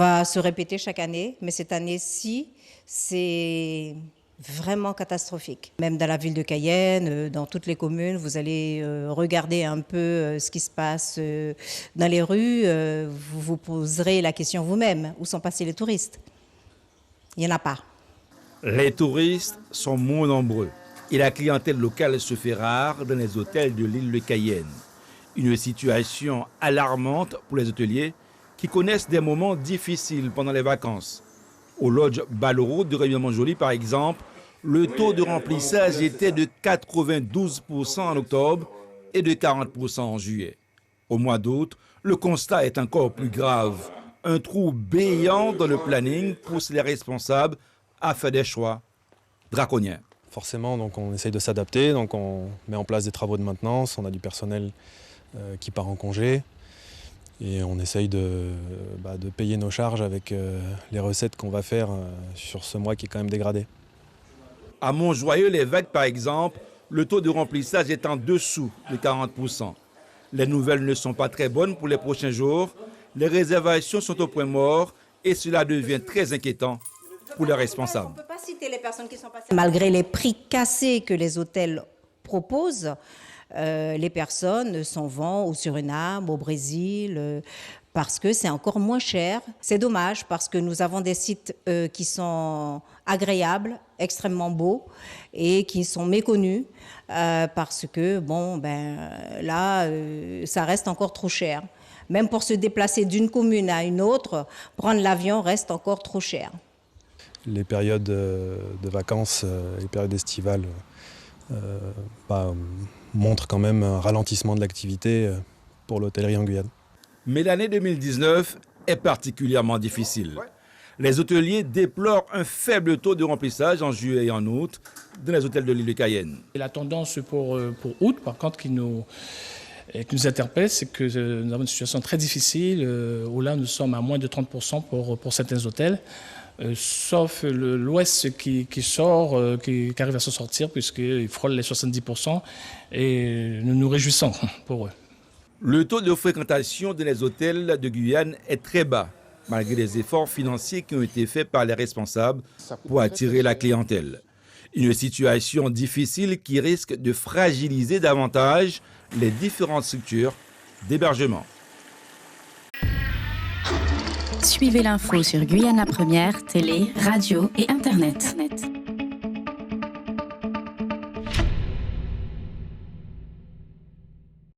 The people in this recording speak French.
va se répéter chaque année, mais cette année-ci, c'est vraiment catastrophique. Même dans la ville de Cayenne, dans toutes les communes, vous allez regarder un peu ce qui se passe dans les rues. Vous vous poserez la question vous-même, où sont passés les touristes? Il n'y en a pas. Les touristes sont moins nombreux et la clientèle locale se fait rare dans les hôtels de l'île de Cayenne. Une situation alarmante pour les hôteliers qui connaissent des moments difficiles pendant les vacances. Au lodge Ballereau de Réunion-Montjoly, par exemple, le taux de remplissage était de 92% en octobre et de 40% en juillet. Au mois d'août, le constat est encore plus grave. Un trou béant dans le planning pousse les responsables à faire des choix draconiens. Forcément, donc on essaye de s'adapter, donc on met en place des travaux de maintenance, on a du personnel qui part en congé et on essaye de payer nos charges avec les recettes qu'on va faire sur ce mois qui est quand même dégradé. À Montjoyeux-l'Évêque, par exemple, le taux de remplissage est en dessous de 40%. Les nouvelles ne sont pas très bonnes pour les prochains jours. Les réservations sont au point mort et cela devient très inquiétant pour les responsables. On ne peut pas citer les personnes qui sont passées. Malgré les prix cassés que les hôtels proposent, les personnes s'en vont au Suriname, au Brésil, parce que c'est encore moins cher. C'est dommage parce que nous avons des sites qui sont agréables, extrêmement beaux et qui sont méconnus parce que, ça reste encore trop cher. Même pour se déplacer d'une commune à une autre, prendre l'avion reste encore trop cher. Les périodes de vacances, les périodes estivales montrent quand même un ralentissement de l'activité pour l'hôtellerie en Guyane. Mais l'année 2019 est particulièrement difficile. Les hôteliers déplorent un faible taux de remplissage en juillet et en août dans les hôtels de l'île de Cayenne. Et la tendance pour août, par contre, qui nous interpelle, c'est que nous avons une situation très difficile où là, nous sommes à moins de 30% pour certains hôtels. Sauf l'Ouest qui sort, qui arrive à s'en sortir, puisqu'il frôle les 70%, et nous nous réjouissons pour eux. Le taux de fréquentation dans les hôtels de Guyane est très bas, malgré les efforts financiers qui ont été faits par les responsables pour attirer la clientèle. Une situation difficile qui risque de fragiliser davantage les différentes structures d'hébergement. Suivez l'info sur Guyana Première, télé, radio et Internet.